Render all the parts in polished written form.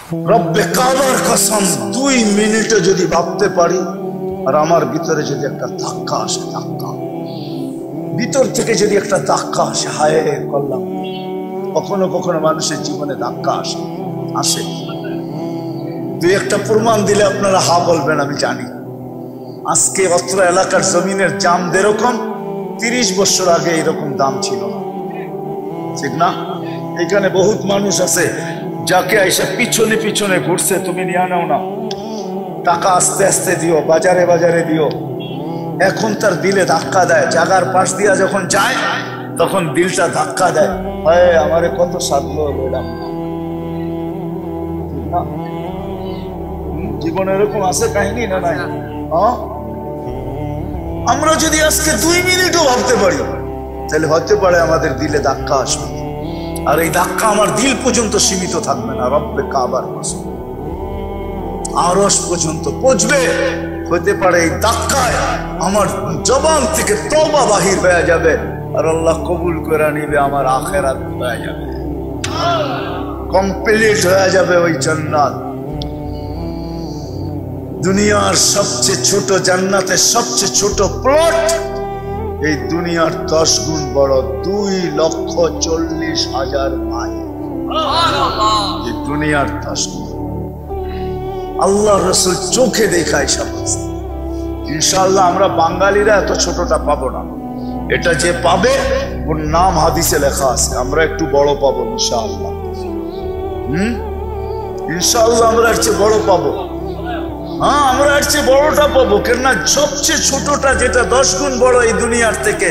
রব্বে কাবার কসম 2 মিনিটে যদি ভাবতে পারি আর আমার ভিতরে যদি একটা ধাক্কা আসে, ধাক্কা ভিতর থেকে যদি একটা ধাক্কা আসে, হায় করলাম। কখনো কখনো মানুষের জীবনে ধাক্কা আসে। 2-1টা প্রমাণ দিলে আপনারা হা বলবেন আমি জানি। আজকে অত্র এলাকার জমিনের দাম যেরকম 30 বছর আগে এরকম দাম ছিল না, ঠিক না? এখানে বহুত মানুষ আছে যাকে আইসা পিছনে পিছনে ঘুরছে, তুমি নিয়ে নাও না, টাকা আস্তে আস্তে দিও, বাজারে বাজারে দিও। এখন তার দিলে ধাক্কা দেয়, জাগার পাশ দিয়া যখন যায় তখন দিলটা ধাক্কা দেয়, হায় আমারে কত সাধলো ম্যাডাম। জীবনে এরকম আছে কাহিনী না নাই? আমরা যদি আজকে 2 মিনিটও ভাবতে পারি তাহলে হতে পারে আমাদের দিলে ধাক্কা আসবে। আর এই ধাক্কা আমার দিল পর্যন্ত সীমিত থাকবে না, রব্বে কাবার কসম আরশ পর্যন্ত পৌঁছবে। হতে পারে এই ধাক্কায় আমার জবান থেকে তওবা বাহির হয়ে যাবে আর আল্লাহ কবুল করে নিবে, আমার আখিরাত হয়ে যাবে, কমপ্লিট হয়ে যাবে ওই জান্নাত। দুনিয়ার সবচেয়ে ছোট জান্নাতের সবচেয়ে ছোট প্লট এই দুনিয়ার 10 গুণ বড়, 2,40,000 মাইল। এই দুনিয়ার 10 গুণ আল্লাহ রসুল চোখে দেখায় সব। ইনশাআল্লাহ আমরা বাঙালিরা এত ছোটটা পাবো না, এটা যে পাবে ওর নাম হাদিসে লেখা আছে, আমরা একটু বড় পাবো ইনশাআল্লাহ। ইনশাআল্লাহ আমরা এর চেয়ে বড় পাবো। হ্যাঁ, আমরা এর চেয়ে বড়টা পাবো, কেননা সবচেয়ে ছোটটা যেটা 10 গুণ বড় এই দুনিয়ার থেকে,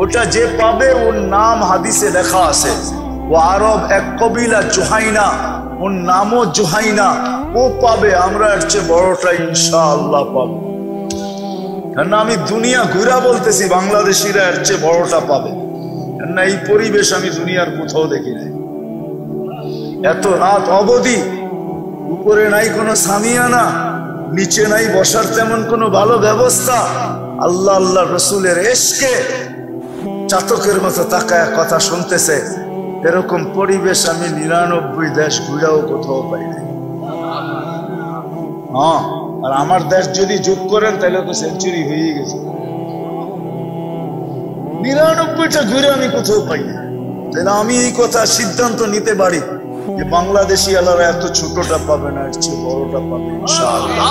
ওটা যে পাবে ওর নাম হাদিসে লেখা আছে। ও আরব এক কবিলা জুহাইনা, ওর নামও জুহাইনা, ও পাবে। আমরা এর চেয়ে বড়টা ইনশাআল্লাহ পাবো, কেননা আমি দুনিয়া ঘুরা বলতেছি, বাংলাদেশিরা এর চেয়ে বড়টা পাবে, কেননা এই পরিবেশ আমি দুনিয়ার কোথাও দেখি নাই। এত রাত অবধি উপরে নাই কোনো সামিয়ানা, নিচে নাই বসার তেমন কোনো ভালো ব্যবস্থা। আল্লাহ আল্লাহ রসুলের এশকে চাতকের মতো তাকায় কথা শুনতেছে, এরকম পরিবেশ আমি 99 দেশ ঘুরাও কোথাও পাই নাই। হ্যাঁ, আর আমার দেশ যদি যোগ করেন তাহলে তো সেঞ্চুরি হয়ে গেছে। 99টা ঘুরে আমি কোথাও পাই না। তাহলে আমি এই কথা সিদ্ধান্ত নিতে পারি যে বাংলাদেশি আলারা এত ছোটটা পাবে না, এর চেয়ে বড়টা পাবে ইনশাআল্লাহ।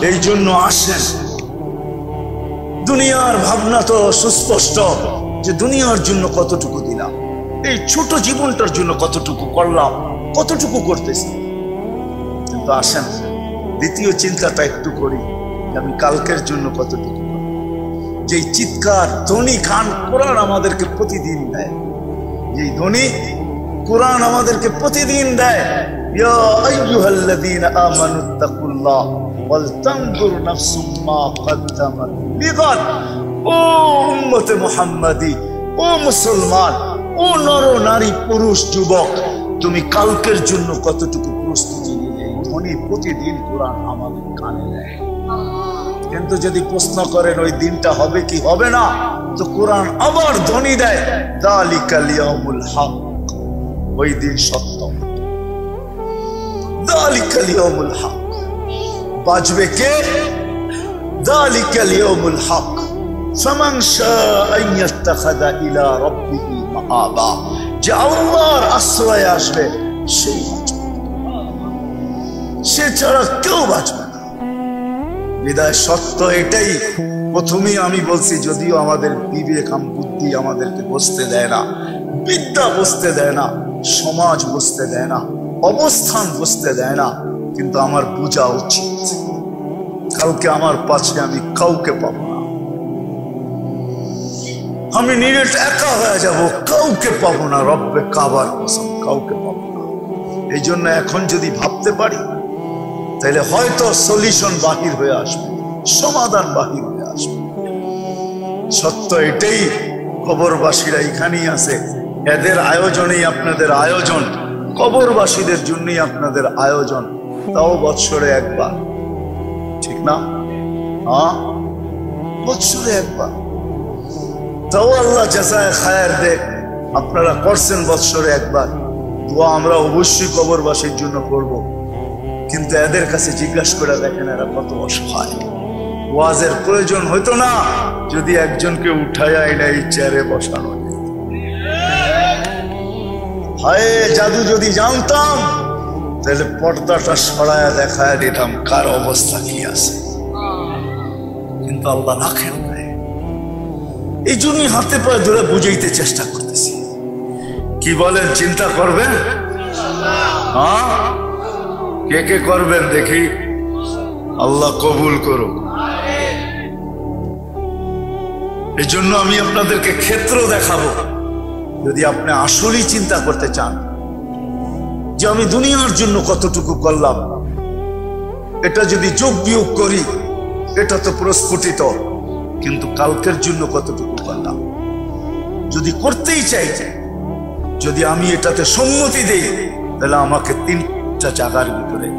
এই জন্য আসেন, দুনিয়ার ভাবনা তো সুস্পষ্ট যে দুনিয়ার জন্য কতটুকু দিলাম, এই ছোট জীবনটার জন্য কতটুকু করলাম, কতটুকু করতেছি। কিন্তু আসেন দ্বিতীয় চিন্তাটা একটু করি, আমি কালকের জন্য কতটুকু করব। যেই চিৎকার ধ্বনি খান কোরআন আমাদেরকে প্রতিদিন দেয়, যেই ধ্বনি কোরআন আমাদেরকে প্রতিদিন দেয়, ইয়া আইয়ুহাল্লাযীনা আমানুত্তাকুল্লাহ ওয়াল তানজুর নাফসুম মা কদ্দামাত লিগাদ। ও উম্মতে মুহাম্মাদি, ও মুসলমান, ও নর নারী পুরুষ যুবক, তুমি কালকের জন্য কতটুকু প্রস্তুতি নিলে। এই ধ্বনি প্রতিদিন কোরআন আমাদের কানে দেয়। কিন্তু যদি প্রশ্ন করেন ওই দিনটা হবে কি হবে না, তো কোরআন আবার ধ্বনি দেয়, যালিকাল ইয়াউমুল হক, ওই দিন সত্য। যালিকাল ইয়াউমুল হক, বাজবে কে? যালিকাল ইয়াউমুল হক, ফামান শাআ ইয়াত্তাখিযা ইলা রাব্বিহি মাআবা। যে আল্লাহর আশ্রয়ে আসবে সেই বাঁচবে, সে ছাড়া কেউ বাঁচবে না। বিদায় সত্য এটাই। প্রথমেই আমি বলছি, যদিও আমাদের বিবেক বুদ্ধি আমাদেরকে বুঝতে দেয় না, বিদ্যা বুঝতে দেয় না, সমাজ বুঝতে দেয় না, অবস্থান বুঝতে দেয় না, কিন্তু আমার বোঝা উচিত কালকে আমার পাশে আমি কাউকে পাবো না, আমি নিরেট একা হয়ে যাব, কাউকে পাবো না, রব্বে কাবার কসম কাউকে পাবো না। এই জন্য এখন যদি ভাবতে পারি তাহলে হয়তো সলিউশন বাহির হয়ে আসবে, সমাধান বাহির হয়ে আসবে। সত্য এটাই, কবরবাসীরা এখানেই আছে, এদের আয়োজনেই আপনাদের আয়োজন, কবরবাসীদের জন্যই আপনাদের আয়োজন, তাও বৎসরে একবার, ঠিক না? হ্যাঁ, বৎসরে একবার, তাও আল্লাহ জাযায়ে খায়ের দে। আপনারা করছেন বৎসরে একবার, দোয়া আমরা অবশ্যই কবরবাসীর জন্য করব, কিন্তু এদের কাছে জিজ্ঞাসা করে দেখেন এরা কত অসহায়। ওয়াজের প্রয়োজন হইতো না যদি একজনকে উঠায়া এটা এই চেয়ারে বসানো যেত। হায় জাদু যদি জানতাম তাহলে পর্দাটা সরায়া দেখায় দিতাম কার অবস্থা কি আছে, কিন্তু আল্লাহ রাখেন না। এই জন্যই হাতে পায়ে ধরে বুঝাইতে চেষ্টা করতেছি। কি বলেন, চিন্তা করবেন? হ্যাঁ, কে কে করবেন দেখি? আল্লাহ কবুল করুক। এই জন্য আমি আপনাদেরকে ক্ষেত্র দেখাবো, যদি আপনি আসলেই চিন্তা করতে চান যে আমি দুনিয়ার জন্য কতটুকু করলাম, এটা যদি যোগ বিয়োগ করি এটা তো প্রস্ফুটিত, কিন্তু কালকের জন্য কতটুকু করলাম যদি করতেই চাই, যদি আমি এটাতে সম্মতি দেই, তাহলে আমাকে তিনটা জায়গার ভিতরে,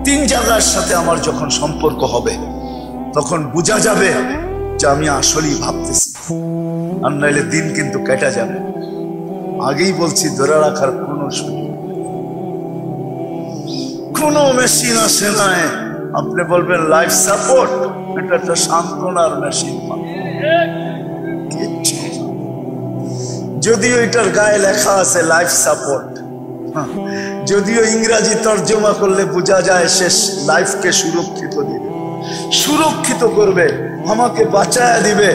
তিন জায়গার সাথে আমার যখন সম্পর্ক হবে তখন বোঝা যাবে যে আমি আসলেই ভাবতেছি, আর নাইলে দিন কিন্তু কেটে যাবে। আগেই বলছি, ধরে রাখার কোনো সুযোগ, কোনো মেশিন আসে নাই। আপনি বলবেন লাইফ সাপোর্ট, এটা একটা সান্ত্বনার মেশিন। যদিও এটার গায়ে লেখা আছে লাইফ সাপোর্ট, যদিও ইংরেজি তর্জমা করলে বোঝা যায় সে লাইফকে সুরক্ষিত দিবে, সুরক্ষিত করবে, আমাকে বাঁচায়া দিবে,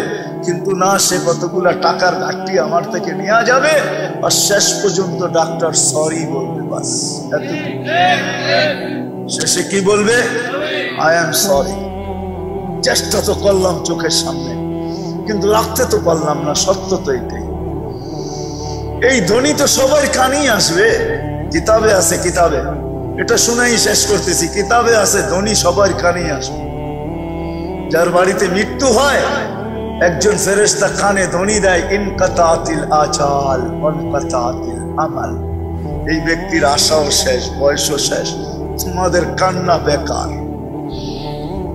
কিন্তু না, সে কতগুলা টাকার ঘাটতি আমার থেকে নেওয়া যাবে, আর শেষ পর্যন্ত ডাক্তার সরি বলবে, বাস এতটুকু। শেষে কি বলবে? I am sorry. চেষ্টা তো করলাম চোখের সামনে, কিন্তু রাখতে তো পারলাম না। সত্য তো এটাই। এই ধ্বনি তো সবাই কানেই আসবে। কিতাবে আছে, কিতাবে, এটা শুনেই শেষ করতেছি, কিতাবে আছে ধ্বনি সবার কানেই আসবে। যার বাড়িতে মৃত্যু হয়, একজন ফেরেশতা কানে ধ্বনি দেয়, ইনকাতাতিল আজাল ওয়ানকাতাতিল আমাল। এই ব্যক্তির আশাও শেষ, বয়সও শেষ, তোমাদের কান্না বেকার,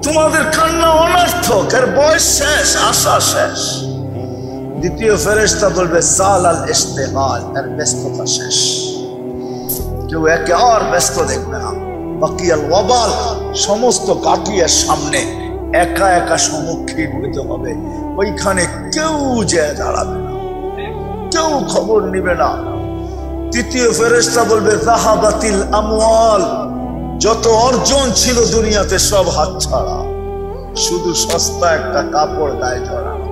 তোমাদের কান্না অনর্থক, এর বয়স শেষ, আশা শেষ। দ্বিতীয় ফেরেশতা বলবে সালাল ইশতিগাল, এর ব্যস্ততা শেষ, কেউ একে আর ব্যস্ত দেখবে না। বাকিয়াল ওয়াবাল, সমস্ত কাটিয়ার সামনে একা একা সম্মুখীন হইতে হবে, ওইখানে কেউ যে দাঁড়াবে না, কেউ খবর নিবে না। তৃতীয় ফেরেশতা বলবে যাহাবাতিল আমওয়াল, যত অর্জন ছিল দুনিয়াতে সব হাতছাড়া, শুধু সস্তা একটা কাপড় গায়ে জড়ানো।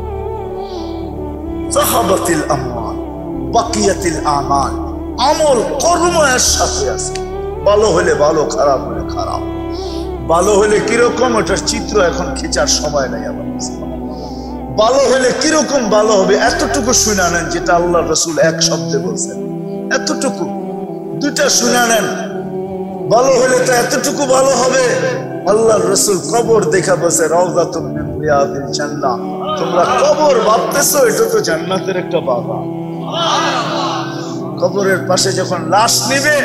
যাহাবাতিল আমওয়াল বাকিয়াতিল আমাল, আমল কর্ম এর সাথে আছে, ভালো হলে ভালো, খারাপ হলে খারাপ। ভালো হলে কিরকম, ওটার চিত্র এখন খিচার সময় নাই আমার। ভালো হলে কিরকম ভালো হবে এতটুকু শুনে নেন, যেটা আল্লাহ রাসূল এক শব্দে বলছেন, এতটুকু দুইটা শুনে নেন। ভালো হলে তো এতটুকু ভালো হবে, আল্লাহ রাসূল কবর দেখা বসে রাউযাতুম মিন রিয়াদিল জান্নাহ। তোমরা কবর ভাবতেছো, এটা তো জান্নাতের একটা বাগান। কবরের পাশে যখন লাশ নিবে,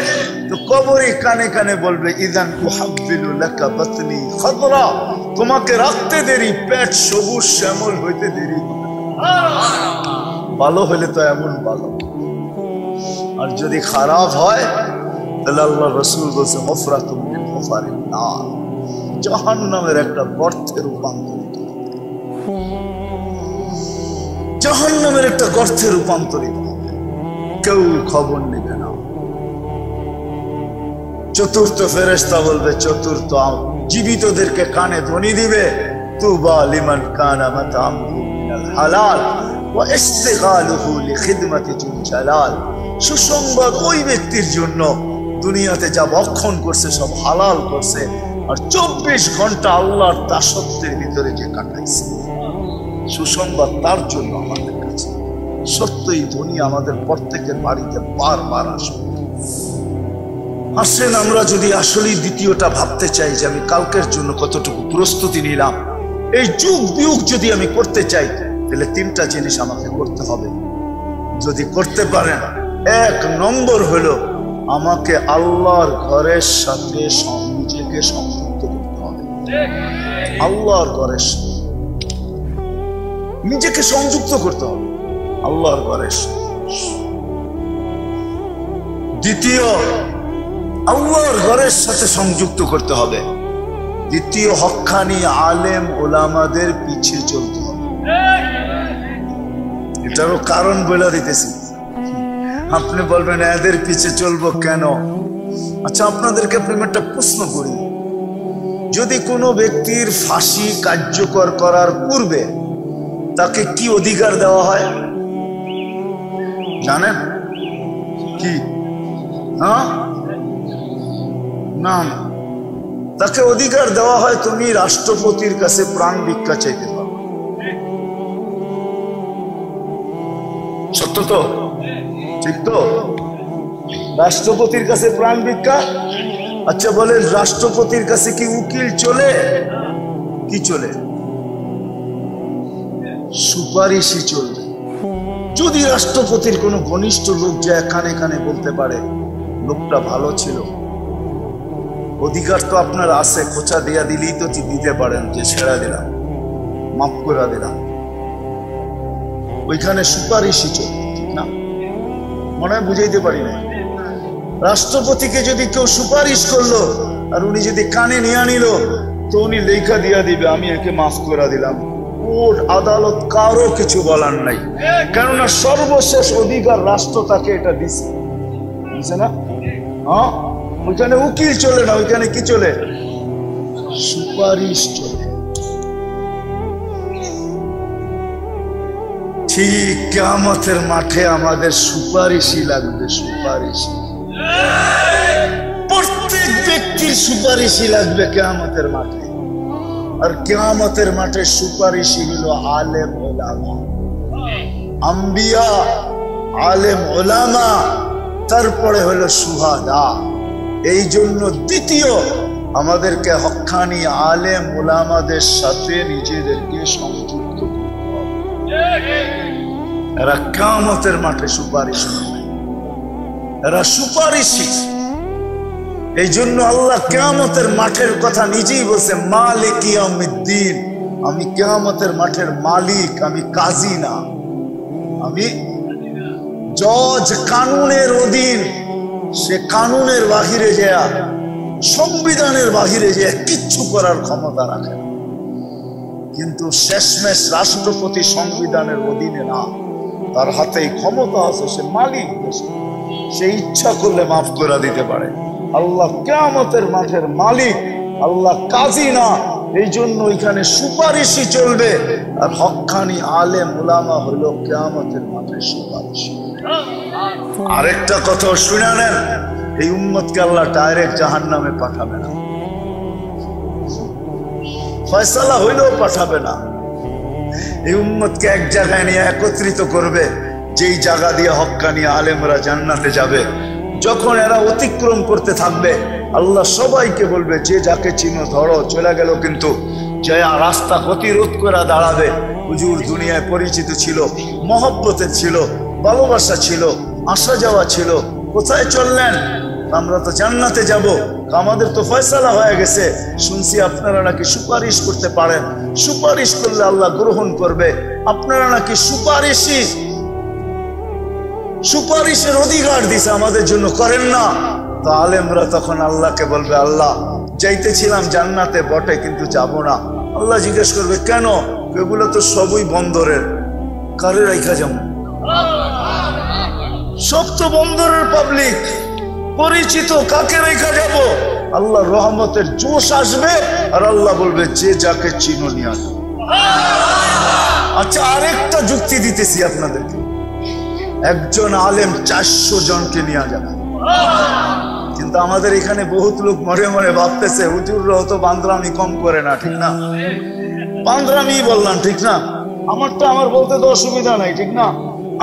তো কবরই কানে কানে বলবে ইযান উহাব্বিলু লাকা বাতনি খাদরা, তোমাকে রাখতে দেরি, পেট সবুজ শ্যামল হইতে দেরি। ভালো হলে তো এমন ভালো, আর যদি খারাপ হয় তাহলে আল্লাহ রাসূল বলেছে হুফরাতুম মিন হুফারিন নার, জাহান্নামের একটা গর্তে রূপান্তরিত, জাহান্নামের একটা গর্তে রূপান্তরিত। কেউ খবর নেবে না। চতুর্থ ফেরেশতা বলবে, চতুর্থ জীবিতদেরকে কানে ধ্বনি দিবে, তুবা লিমান কানা মাতামুহু মিনাল হালাল ওয়া ইস্তিগালুহু লিখিদমাতি যুল জালাল। সুসংবাদ ওই ব্যক্তির জন্য, দুনিয়াতে যা ভক্ষণ করছে সব হালাল করছে, আর 24 ঘন্টা আল্লাহর দাসত্বের ভিতরে যে কাটাইছে, সুসংবাদ তার জন্য আমাদের কাছে। সত্যই ধ্বনি আমাদের প্রত্যেকের বাড়িতে বারবার আসবে। আসেন আমরা যদি আসলে দ্বিতীয়টা ভাবতে চাই যে আমি কালকের জন্য কতটুকু প্রস্তুতি নিলাম, এই যুগ বিয়োগ যদি আমি করতে চাই, তাহলে তিনটা জিনিস আমাকে করতে হবে। যদি করতে পারেন, এক নম্বর হলো আমাকে আল্লাহর ঘরের সাথে নিজেকে সংযুক্ত করতে হবে। আল্লাহর ঘরের সাথে নিজেকে সংযুক্ত করতে হবে, আল্লাহর ঘরের সাথে। দ্বিতীয়, আল্লাহর ঘরের সাথে সংযুক্ত করতে হবে। দ্বিতীয়, হক্কানি আলেম ওলামাদের পিছে চলতে হবে। এটারও কারণ বলে দিতেছি। আপনি বলবেন এদের পিছে চলবো কেন? আচ্ছা, আপনাদেরকে আপনি একটা প্রশ্ন করি, যদি কোনো ব্যক্তির ফাঁসি কার্যকর করার পূর্বে তাকে কি অধিকার দেওয়া হয় জানেন? কি? হ্যাঁ, না, তাকে অধিকার দেওয়া হয় তুমি রাষ্ট্রপতির কাছে প্রাণ ভিক্ষা চাইতে পারো। সত্য তো? ঠিক তো? রাষ্ট্রপতির কাছে প্রাণ ভিক্ষা। আচ্ছা বলেন, রাষ্ট্রপতির কাছে কি উকিল চলে? কি চলে? সুপারিশই চলবে। যদি রাষ্ট্রপতির কোনো ঘনিষ্ঠ লোক যায় কানে কানে বলতে পারে লোকটা ভালো ছিল, অধিকার তো আপনার আছে, খোঁচা দিয়া দিলেই তো দিতে পারেন যে ছেড়া দিলাম, মাফ করে দিলাম, ওইখানে সুপারিশই চলবে, ঠিক না? মনে হয় বুঝাইতে পারি না। রাষ্ট্রপতিকে যদি কেউ সুপারিশ করলো আর উনি যদি কানে নিয়ে নিল, তো উনি লেখা দিয়া দিবে আমি একে মাফ করে দিলাম। কোর্ট আদালত কারো কিছু বলার নাই, কেননা সর্বশেষ অধিকার রাষ্ট্র তাকে এটা দিছে, বুঝছে না? হ্যাঁ, ওইখানে উকিল চলে না, ওইখানে কি চলে? সুপারিশ চলে। ঠিক কিয়ামতের মাঠে আমাদের সুপারিশই লাগবে, সুপারিশই। প্রত্যেক ব্যক্তির সুপারিশই লাগবে কিয়ামতের মাঠে। আর কিয়ামতের মাঠে সুপারিশই হলো আলেম ওলামা, আম্বিয়া, আলেম ওলামা, তারপরে হলো সুহাদা। এই জন্য দ্বিতীয়, আমাদেরকে হক্কানি আলেম ওলামাদের সাথে নিজেদেরকে সংযুক্ত করতে হবে। এরা কিয়ামতের মাঠে সুপারিশ করবে, এরা সুপারিশী। এই জন্য আল্লাহ কিয়ামতের মাঠের কথা নিজেই বলছে, মালিক ইয়াউমিদ্দিন, আমি কিয়ামতের মাঠের মালিক, আমি কাজী না, আমি জজ, কানুনের অধীন। সে কানুনের বাহিরে যায়, সংবিধানের বাহিরে যায় কিচ্ছু করার ক্ষমতা রাখে না। কিন্তু শেষমেশ রাষ্ট্রপতি সংবিধানের অধীনে না, তার হাতেই ক্ষমতা আছে, সে মালিক, সে ইচ্ছা করলে মাফ করে দিতে পারে। আল্লাহ কিয়ামতের মাঠের মালিক, আল্লাহ কাজী না। এই জন্য এখানে সুপারিশই চলবে। আর হক্কানি আলেম ওলামা হলো কিয়ামতের মাঠে সুপারিশী। আরেকটা কথা শুনে নেন, এই উম্মতকে আল্লাহ ডাইরেক্ট জাহান্নামে পাঠাবে না, ফয়সালা হইলেও পাঠাবে না। এই উম্মতকে এক জায়গায় নিয়ে একত্রিত করবে, যেই জায়গা দিয়ে হক্কানি আলেমরা জান্নাতে যাবে। যখন এরা অতিক্রম করতে থাকবে, আল্লাহ সবাইকে বলবে যে যাকে চিনো ধরো, চলে গেল কিন্তু যে রাস্তা প্রতিরোধ করে দাঁড়াবে। হুজুর দুনিয়ায় পরিচিত ছিল, মহব্বতের ছিল, ভালোবাসা ছিল, আসা যাওয়া ছিল, কোথায় চললেন? আমরা তো জান্নাতে যাব, আমাদের তো ফয়সালা হয়ে গেছে, শুনছি আপনারা নাকি সুপারিশ করতে পারেন, সুপারিশ করলে আল্লাহ গ্রহণ করবে, আপনারা নাকি সুপারিশই, সুপারিশের অধিকার দিছে আমাদের জন্য, করেন না? তো আলেমরা তখন আল্লাহকে বলবে, আল্লাহ যাইতেছিলাম জান্নাতে বটে কিন্তু যাব না। আল্লাহ জিজ্ঞেস করবে কেন? এগুলো তো সবই বন্দরের, কারে রাইখা যাবো? সব তো বন্দরের পাবলিক, পরিচিত, কাকে রেখা যাব? আল্লাহ রহমতের জোশ আসবে আর আল্লাহ বলবে যে যাকে চিনো নিয়ে আসো। আচ্ছা, আরেকটা যুক্তি দিতেছি আপনাদেরকে, একজন আলেম 400 জনকে নিয়ে যাবে। কিন্তু আমাদের এখানে বহুত লোক মরে মরে ভাবতেছে হুজুররা তো বান্দরামি কম করে না, ঠিক না? বান্দরামি বললাম, ঠিক না? আমারটা আমার বলতে তো অসুবিধা নাই, ঠিক না?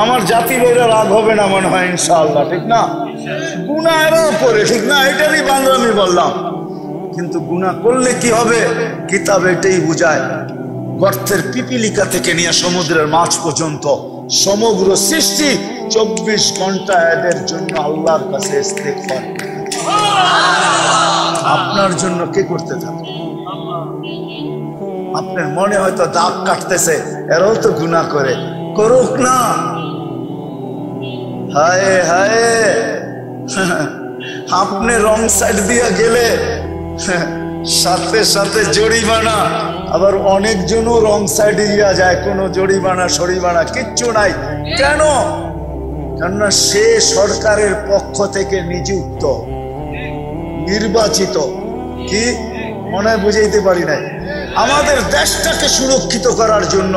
আমার জাতি বইরা রাগ হবে না মনে হয় ইনশাআল্লাহ, ঠিক না? গুনাহ এরাও করে, ঠিক না? এটারই বান্দরামি বললাম। কিন্তু গুনাহ করলে কি হবে? কিতাব এটাই বুঝায়, গর্তের পিপিলিকা থেকে নিয়ে সমুদ্রের মাছ পর্যন্ত সমগ্র সৃষ্টি 24 ঘন্টা এদের জন্য আল্লাহর কাছে ইস্তেগফার। আপনার জন্য কে করতে থাকে? আপনার মনে হয়তো দাগ কাটতেছে, এরাও তো গুনাহ করে, করুক না। হায় হায়, আপনি রং সাইড দিয়া গেলে সাথে সাথে জরিমানা, আবার অনেকজনও রং সাইডে দিয়া যায়, কোনো জরিমানা সরিমানা কিচ্ছু নাই। কেন? কেননা সে সরকারের পক্ষ থেকে নিযুক্ত, নির্বাচিত। কি মনে হয় বুঝাইতে পারি নাই? আমাদের দেশটাকে সুরক্ষিত করার জন্য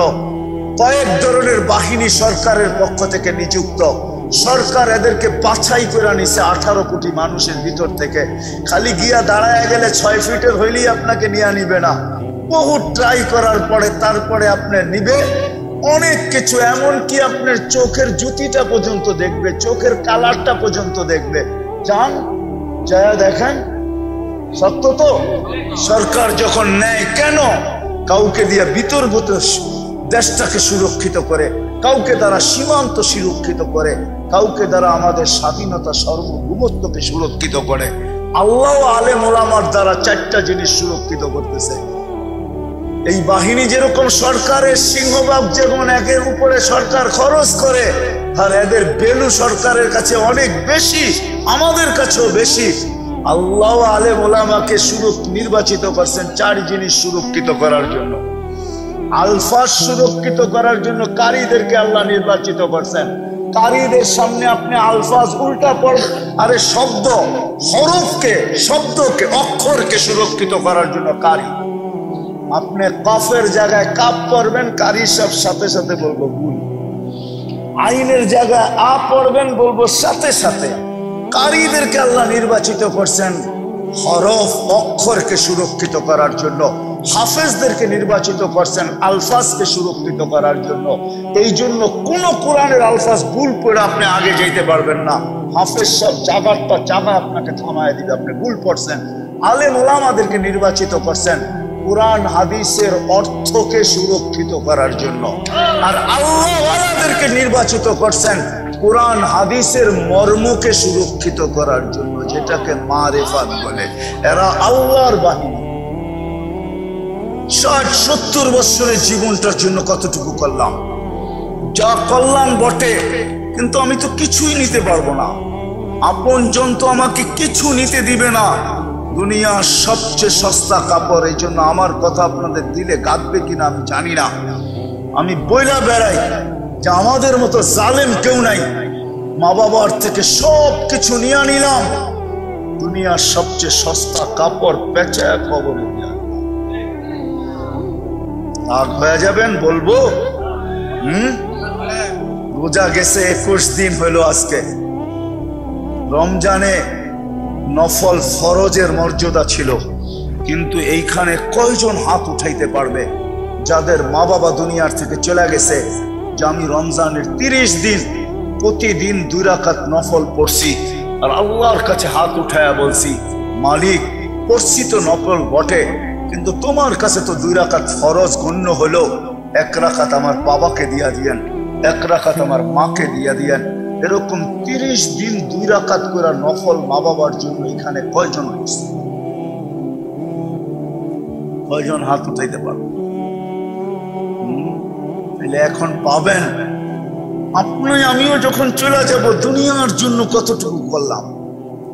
কয়েক ধরনের বাহিনী সরকারের পক্ষ থেকে নিযুক্ত। সরকার এদেরকে বাছাই করে নিছে 18 কোটি মানুষের ভিতর থেকে। খালি গিয়া দাঁড়ায় গেলে 6 ফিটের হইলেই আপনাকে নিয়ে নিবে না, বহু ট্রাই করার পরে তারপরে আপনি নিবে। অনেক কিছু, এমন কি আপনার চোখের জুতিটা পর্যন্ত দেখবে, চোখের কালারটা পর্যন্ত দেখবে। যান যা দেখেন, সত্য তো। সরকার যখন নেয়, কেন? কাউকে দিয়ে বিতর্কিত দেশটাকে সুরক্ষিত করে, কাউকে দ্বারা সীমান্ত সুরক্ষিত করে, কাউকে দ্বারা আমাদের স্বাধীনতা সার্বভৌমত্বকে সুরক্ষিত করে। আল্লাহ আলেম ওলামার দ্বারা 4টা জিনিস সুরক্ষিত করতেছে। এই বাহিনী যেরকম সরকারের সিংহভাগ যেমন একের উপরে সরকার খরচ করে, আর এদের ভ্যালু সরকারের কাছে অনেক বেশি, আমাদের কাছেও বেশি। আল্লাহ আলেম ওলামাকে নির্বাচিত করছেন 4 জিনিস সুরক্ষিত করার জন্য। আলফাজ সুরক্ষিত করার জন্য কারীদেরকে আল্লাহ নির্বাচিত করছেন। কারীদের সামনে আপনি আলফাজ উল্টা পড়বেন, আরে শব্দ, হরফকে, শব্দকে, অক্ষরকে সুরক্ষিত করার জন্য কারী। আপনি কফের জায়গায় কাপ পড়বেন, কারী সব সাথে সাথে বলবো ভুল। আইনের জায়গায় আ পড়বেন, বলবো সাথে সাথে। কারীদেরকে আল্লাহ নির্বাচিত করছেন হরফ, অক্ষরকে সুরক্ষিত করার জন্য। হাফেজদেরকে নির্বাচিত করছেন আলফাজকে সুরক্ষিত করার জন্য। এই জন্য কোন কোরআনের আলফাজ ভুল পড়ে আপনি আগে যেতে পারবেন না। হাফেজ সব জায়গাটা জায়গা আপনাকে থামায় দিবে, আপনি ভুল পড়ছেন। আলেম ওলামাদেরকে নির্বাচিত করছেন কোরআন হাদিসের অর্থকে সুরক্ষিত করার জন্য। আর আল্লাহওয়ালাদেরকে নির্বাচিত করছেন কোরআন হাদিসের মর্মকে সুরক্ষিত করার জন্য, যেটাকে মারিফাত বলে। এরা আল্লাহর বাহিনী। 60-70 বছরের জীবনটার জন্য কতটুকু করলাম, যা করলাম বটে, কিন্তু আমি তো কিছুই নিতে পারবো না। আপনজন তো আমাকে কিছু নিতে দিবে না। দুনিয়ার সবচেয়ে সস্তা কাপড়, এই জন্য আমার কথা আপনাদের দিলে গাঁথবে কিনা আমি জানি না। আমি বইলা বেড়াই যে আমাদের মতো জালেম কেউ নাই। মা বাবার থেকে সব কিছু নিয়ে নিলাম, দুনিয়ার সবচেয়ে সস্তা কাপড় পেঁচা কবরে দিয়া রাগ হয়ে যাবেন বলবো। রোজা গেছে 21 দিন হইল আজকে। রমজানে নফল ফরজের মর্যাদা ছিল, কিন্তু এইখানে কয়জন হাত উঠাইতে পারবে যাদের মা বাবা দুনিয়ার থেকে চলে গেছে, যে আমি রমজানের 30 দিন প্রতিদিন 2 রাকাত নফল পড়ছি, আর আল্লাহর কাছে হাত উঠায়া বলছি, মালিক পড়ছি তো নফল বটে, কিন্তু তোমার কাছে তো 2 রাকাত ফরজ গণ্য হলো। 1 রাকাত আমার বাবাকে দিয়া দিয়েন, 1 রাকাত আমার মাকে দিয়া দিয়েন। এরকম 30 দিন 2 রাকাত করে নফল মা বাবার জন্য এখানে কয়জন হয়েছে? কয়জন হাত উঠাইতে পারবে? এখন পাবেন আপনি। আমিও যখন চলে যাব, দুনিয়ার জন্য কতটুকু করলাম,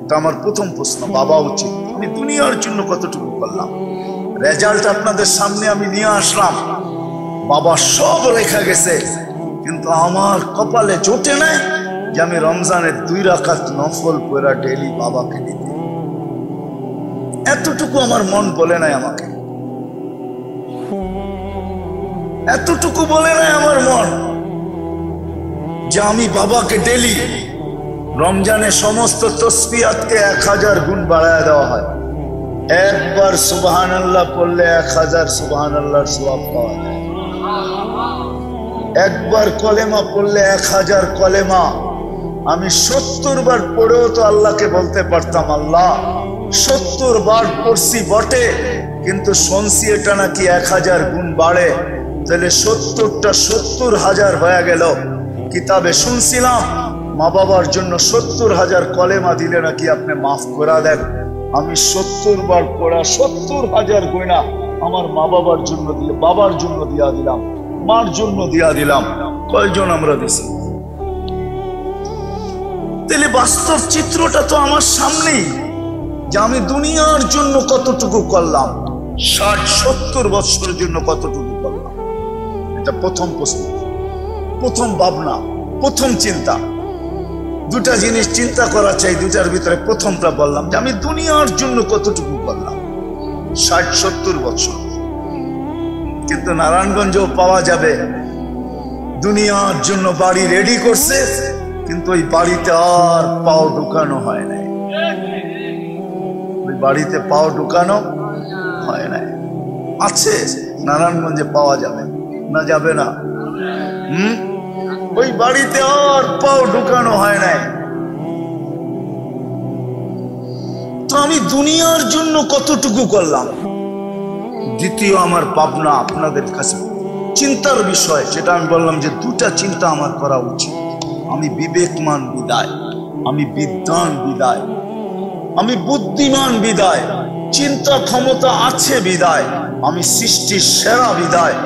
এটা আমার প্রথম প্রশ্ন বাবা উচিত। আমি দুনিয়ার জন্য কতটুকু করলাম? রেজাল্ট আপনাদের সামনে আমি নিয়ে আসলাম। বাবা সব রেখা গেছে, কিন্তু আমার কপালে জোটে নাই যে আমি রমজানের 2 রাকাত নফল পড়া ডেইলি বাবাকে দিতে। এতটুকু আমার মন বলে নাই আমাকে, এতটুকু বলে নাই আমার মন যে আমি বাবাকে ডেইলি রমজানে সমস্ত তসবিহাতকে 1000 গুণ বাড়ায় দেওয়া হয়। একবার সুবহানাল্লাহ পড়লে 1000 সুবহানাল্লাহর সওয়াব পাওয়া যায়। একবার কলেমা পড়লে 1000 কলেমা। আমি 70 বার পড়েও তো আল্লাহকে বলতে পারতাম, আল্লাহ 70 বার পড়ছি বটে, কিন্তু শুনছি এটা নাকি 1000 গুণ বাড়ে। তাহলে 70টা 70,000 হয়ে গেল। কিতাবে শুনছিলাম মা বাবার জন্য 70,000 কলেমা দিলে নাকি আপনি মাফ করে দেন। আমি 70 বার পড়া 70,000 গয়না আমার মা বাবার জন্য দিয়ে, বাবার জন্য দিয়া দিলাম, মার জন্য দিয়া দিলাম। কয়জন আমরা দিছি? তাহলে বাস্তব চিত্রটা তো আমার সামনেই, যে আমি দুনিয়ার জন্য কতটুকু করলাম, 60-70 বছরের জন্য কতটুকু করলাম। এটা প্রথম প্রশ্ন, প্রথম ভাবনা, প্রথম চিন্তা। দুটা জিনিস চিন্তা করা চাই, দুটার ভিতরে প্রথমটা বললাম যে আমি দুনিয়ার জন্য কতটুকু করলাম 60-70 বছর। কিন্তু নারায়ণগঞ্জেও পাওয়া যাবে দুনিয়ার জন্য বাড়ি রেডি করছে, কিন্তু ওই বাড়িতে আর পাও ঢুকানো হয় নাই, ওই বাড়িতে পাও ঢুকানো হয় নাই। আছে নারায়ণগঞ্জে পাওয়া যাবে না, যাবে না? ওই বাড়িতে আর পাও ঢুকানো হয় নাই। তো আমি দুনিয়ার জন্য কতটুকু করলাম। দ্বিতীয় আমার ভাবনা আপনাদের কাছে চিন্তার বিষয়, সেটা আমি বললাম যে দুটা চিন্তা আমার করা উচিত। আমি বিবেকমান বিদায়, আমি বিদ্বান বিদায়, আমি বুদ্ধিমান বিদায়, চিন্তা ক্ষমতা আছে বিদায়, আমি সৃষ্টির সেরা বিদায়।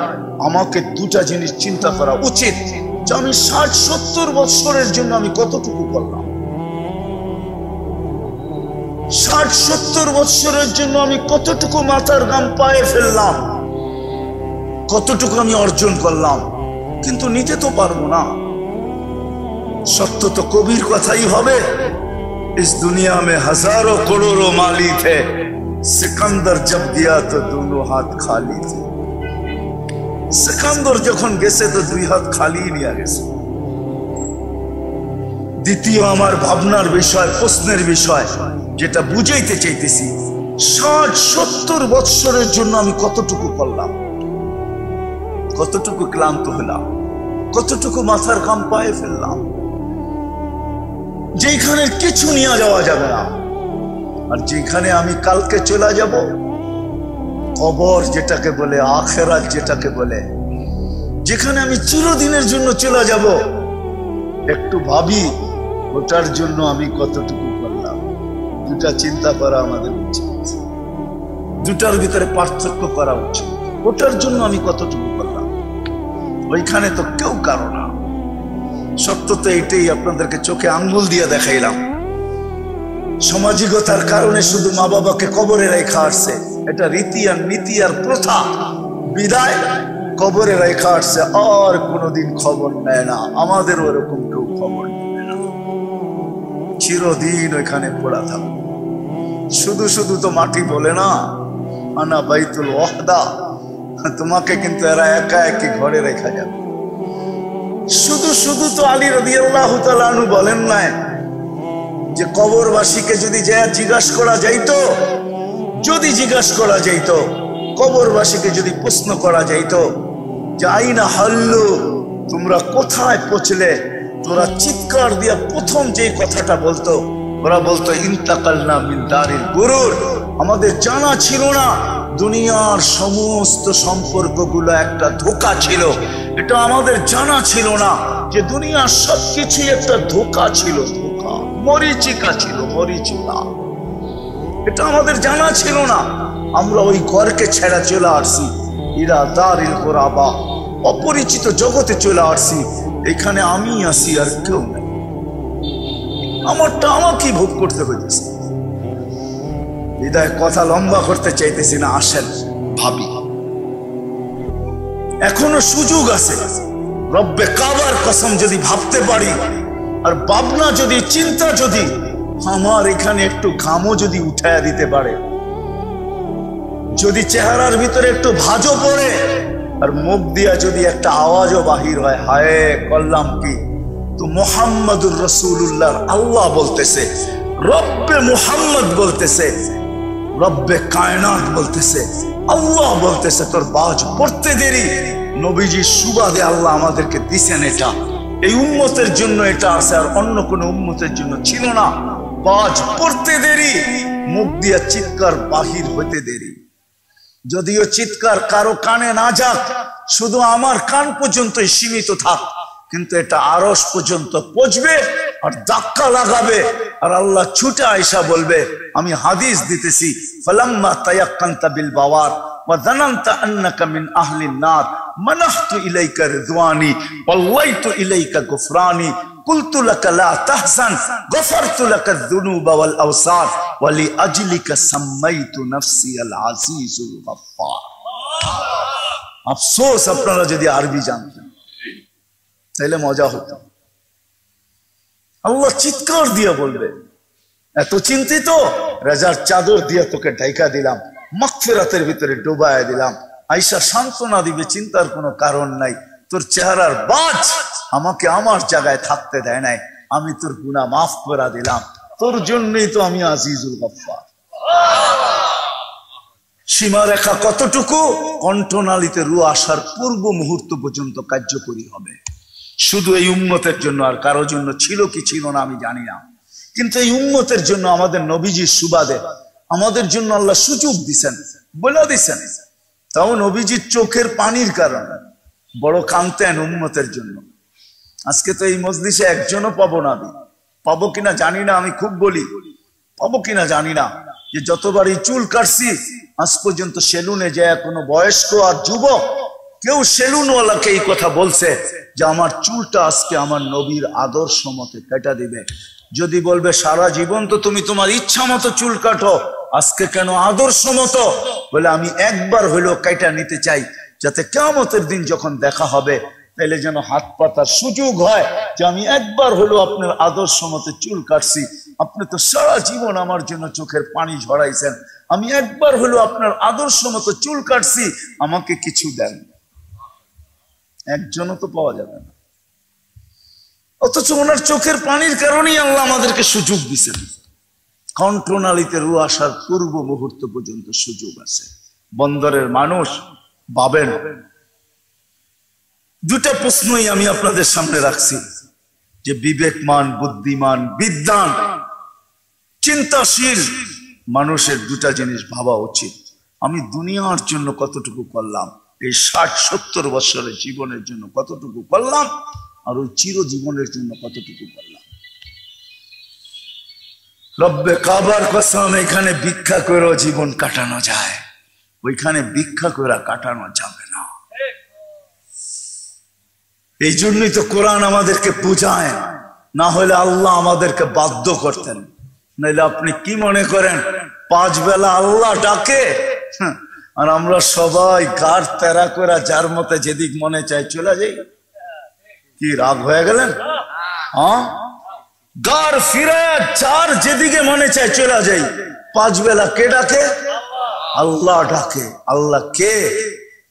আমাকে দুটা জিনিস চিন্তা করা উচিত যে আমি 60-70 বছরের জন্য আমি কতটুকু করলাম। 60-70 বছরের জন্য আমি কতটুকু মাথার ঘাম পায়ে ফেললাম, কতটুকু আমি অর্জন করলাম। কিন্তু নিতে তো পারবো না। সত্য তো কবির কথাই হবে, इस दुनिया में हजारों करोड़ों माली थे, सिकंदर जब दिया तो दोनों हाथ खाली थे। सिकंदर যখন গেছে তো দুই হাত খালি নিয়ে গেছে। দ্বিতীয় আমার ভাবনার বিষয়, প্রশ্নের বিষয়, যেটা বুঝাইতে চাইতেছি, 60-70 বছরের জন্য আমি কতটুকু করলাম, কতটুকু ক্লান্ত হলাম, কতটুকু মাথার ঘাম পায়ে ফেললাম, যেখানে কিছু নিয়ে যাওয়া যাবে না। আর যেখানে আমি কালকে চলে যাব, কবর যেটাকে বলে, আখিরাত যেটাকে বলে, যেখানে আমি চিরদিনের জন্য চলে যাব, একটু ভাবি ওটার জন্য আমি কতটুকু করলাম। দুটা চিন্তা করা আমাদের উচিত, দুটার ভিতরে পার্থক্য করা উচিত। ওটার জন্য আমি কতটুকু করলাম, ওইখানে তো কেউ কারো না। সত্য তো এটাই, আপনাদেরকে চোখে আঙ্গুল দিয়ে দেখাইলাম। সামাজিকতার কারণে শুধু মা বাবাকে কবরে রেখা আসছে, এটা রীতি আর নীতি আর প্রথা বিদায় কবরে রেখা আসছে, আর কোনোদিন খবর নেয় না। আমাদের ওরকম কেউ খবর নেবে না, চিরদিন ওইখানে পড়া থাকবে। শুধু শুধু তো মাটি বলে না, আনা বাইতুল ওয়াহদা, তোমাকে কিন্তু এরা একা একই ঘরে রেখা যাবে। শুধু শুধু তো আলী রাদিয়াল্লাহু তাআলা আনহু বলেন নাই যে কবরবাসীকে যদি জিজ্ঞাসা করা যাইতো, যদি জিজ্ঞাসা করা যাইতো, কবরবাসীকে যদি প্রশ্ন করা যাইতো যে আইনা হাল্লু, তোমরা কোথায় পৌঁছলে, তোরা চিৎকার দিয়া প্রথম যে কথাটা বলতো, ওরা বলতো ইন্তাকালনা মিন দারিল গুরুর। আমাদের জানা ছিল না দুনিয়ার সমস্ত সম্পর্কগুলো একটা ধোঁকা ছিল। এটা আমাদের জানা ছিল না যে দুনিয়ার সবকিছুই একটা ধোঁকা ছিল, ধোঁকা, মরিচিকা ছিল, মরিচিকা। এটা আমাদের জানা ছিল না। আমরা ওই ঘরকে ছেড়ে চলে আসছি, ইরা দারিল কুরাবা, অপরিচিত জগতে চলে আসছি। এখানে আমি আসি আর কেউ নেই, আমারটা আমাকেই ভোগ করতে হইতেছে। হৃদয় কথা লম্বা করতে চাইতেছি না, আসেন ভাবি। এখনো সুযোগ আছে। রব্বে কাবার কসম যদি ভাবতে পারি, আর ভাবনা যদি, চিন্তা যদি আমার এখানে একটু ঘামও যদি উঠায়া দিতে পারে, যদি চেহারার ভিতরে একটু ভাঁজও পড়ে, আর মুখ দিয়া যদি একটা আওয়াজও বাহির হয়, হায় করলাম কি, তো মুহাম্মাদুর রাসূলুল্লাহ আল্লাহ বলতেছে, রব্বে মুহাম্মদ বলতেছে, রব্বে কায়নাত বলতেছে, আল্লাহ বলতেছে, তোর বাজ পড়তে দেরি। নবীজির সুবাদে আল্লাহ আমাদেরকে দিছেন এটা, এই উম্মতের জন্য এটা আছে, আর অন্য কোন উম্মতের জন্য ছিল না। বাজ পড়তে দেরি, মুখ দিয়া চিৎকার বাহির হইতে দেরি। যদিও চিৎকার কারো কানে না যাক, শুধু আমার কান পর্যন্তই সীমিত থাক, কিন্তু এটা আরশ পর্যন্ত পৌঁছবে আর ধাক্কা লাগাবে। আর আল্লাহ ছুটে আয়সা বলবে, আমি হাদিস দিতেছি, ফালাম্মা তায়াক্কানতা বিল বাওয়ার ওয়া যানানতা আন্নাকা মিন আহলিন নার মানাহতু ইলাইকা রিদওয়ানি ওয়াল্লাইতু ইলাইকা গুফরানি কুলতু লাকা লা তাহজান গফারতু লাকা যুনুবা ওয়াল আওসার ওয়া লিআজলিকা সাম্মাইতু নাফসি আল আজিজুল গফফার। আফসোস আপনারা যদি আরবি জানতেন তাহলে মজা হতো। আল্লাহ চিৎকার দিয়ে বলবে, এত চিন্তিত, রাজার চাদর দিয়ে তোকে ঢাইকা দিলাম, মাগফিরাতের ভিতরে ডুবায় দিলাম। আয়েশা সান্ত্বনা দিবে, চিন্তার কোনো কারণ নাই, তোর চেহারার বাজ আমাকে আমার জায়গায় থাকতে দেয় নাই, আমি তোর গুনাহ মাফ করে দিলাম, তোর জন্যই তো আমি আজিজুল গফফার। সীমারেখা কতটুকু? কণ্ঠনালীতে রু আসার পূর্ব মুহূর্ত পর্যন্ত কার্যকরী হবে, শুধু এই উম্মতের জন্য, আর কারো জন্য ছিল কি ছিল না আমি জানি না, কিন্তু এই উম্মতের জন্য আমাদের নবীজির সুবাদে আমাদের জন্য আল্লাহ সুযোগ দিছেন, বলে দিছেন। তাও নবীজির চোখের পানির কারণে বড় কাঁদতেন উম্মতের জন্য। আজকে তো এই মজলিসে একজনও পাবো না, আমি পাবো কিনা জানি না, আমি খুব বলি পাবো কিনা জানি না, যে যতবার এই চুল কাটছি আজ পর্যন্ত সেলুনে যায় কোনো বয়স্ক আর যুবক কেউ সেলুনওয়ালাকে এই কথা বলছে যে আমার চুলটা আজকে আমার নবীর আদর্শ মতে কেটে দিবে। যদি বলবে সারা জীবন তো তুমি তোমার ইচ্ছা মতো চুল কাটো, আজকে কেন আদর্শ মতো? বলে আমি একবার হইলেও কেটে নিতে চাই, যাতে কিয়ামতের দিন যখন দেখা হবে তাহলে যেন হাত পাতার সুযোগ হয় যে আমি একবার হলো আপনার আদর্শ মতে চুল কাটছি, আপনি তো সারা জীবন আমার জন্য চোখের পানি ঝরাইছেন, আমি একবার হলো আপনার আদর্শ মতো চুল কাটছি, আমাকে কিছু দেন। একজনও তো পাওয়া যাবে না, অথচ ওনার চোখের পানির কারণেই আল্লাহ আমাদেরকে সুযোগ দিচ্ছেন। কণ্ঠনালীতে রু আসার পূর্ব মুহূর্ত পর্যন্ত সুযোগ আছে। বন্দরের মানুষ ভাবেন, দুটা প্রশ্নই আমি আপনাদের সামনে রাখছি, যে বিবেকমান, বুদ্ধিমান, বিদ্বান, চিন্তাশীল মানুষের দুটা জিনিস ভাবা উচিত। আমি দুনিয়ার জন্য কতটুকু করলাম, এই 60-70 বছরের জীবনের জন্য কতটুকু করলাম, আর ওই চিরজীবনের জন্য কতটুকু করলাম। রব্বে কাবার কসম, এখানে ভিক্ষা করেও জীবন কাটানো যায়, ওইখানে ভিক্ষা করে কাটানো যাবে না। এই জন্যই তো কোরআন আমাদেরকে বুঝায়, না হলে আল্লাহ আমাদেরকে বাধ্য করতেন। নাইলে আপনি কি মনে করেন 5 বেলা আল্লাহ ডাকে, আর আমরা সবাই গার তেরা করে যার মতে যেদিক মনে চায় চলে যাই? কি রাগ হয়ে গেলেন? হ্যাঁ, গার ফিরে যার যেদিকে মনে চায় চলে যাই। 5 বেলা কে ডাকে? আল্লাহ ডাকে। আল্লাহ কে?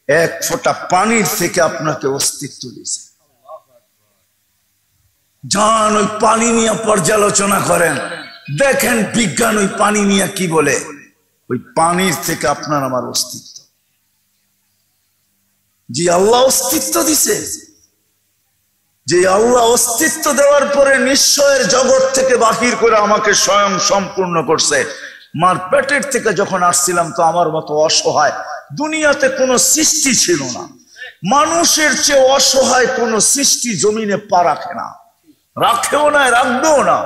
এক ফোঁটা পানির থেকে আপনাকে অস্তিত্ব দিয়েছে। যান ওই পানি নিয়ে পর্যালোচনা করেন, দেখেন বিজ্ঞান ওই পানি নিয়ে কি বলে। ওই পানির থেকে আপনার আমার অস্তিত্ব, যে আল্লাহ অস্তিত্ব দিছে, যে আল্লাহ অস্তিত্ব দেওয়ার পরে নিশ্চয়ের জগৎ থেকে বাহির করে আমাকে স্বয়ং সম্পূর্ণ করছে। মার পেটের থেকে যখন আসছিলাম তো আমার মতো অসহায় দুনিয়াতে কোনো সৃষ্টি ছিল না। মানুষের চেয়ে অসহায় কোনো সৃষ্টি জমিনে পা রাখে না, রাখেও না, রাখবেও না।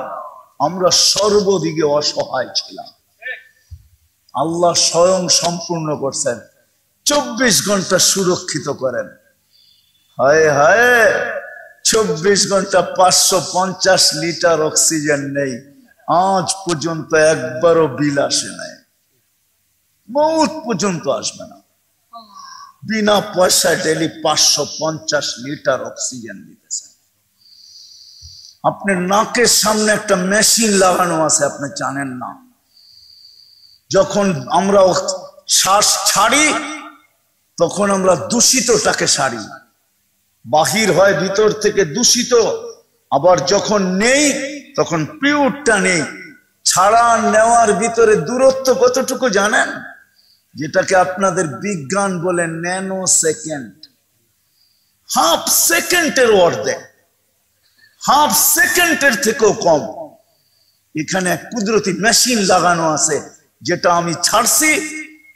আমরা সর্বদিকে অসহায় ছিলাম, আল্লাহ স্বয়ং সম্পূর্ণ করছেন। 24 ঘন্টা সুরক্ষিত করেন। হায় হায়, 24 ঘন্টা 550 লিটার অক্সিজেন নেই, আজ পর্যন্ত একবারও বিল আসে নাই, মৌত পর্যন্ত আসবে না। বিনা পয়সায় ডেলি 550 লিটার অক্সিজেন দিতেছে। আপনার নাকের সামনে একটা মেশিন লাগানো আছে, আপনি জানেন না। যখন আমরা শ্বাস ছাড়ি তখন আমরা দূষিতটাকে ছাড়ি, বাহির হয় ভিতর থেকে দূষিত, আবার যখন নেই তখন পিওরটা নেই। ছাড়া নেওয়ার ভিতরে দূরত্ব কতটুকু জানেন? যেটাকে আপনাদের বিজ্ঞান বলে ন্যানো সেকেন্ড। হাফ সেকেন্ডের অর্ধেক, হাফ সেকেন্ডের থেকেও কম। এখানে এক কুদরতি মেশিন লাগানো আছে, যেটা আমি ছাড়ছি,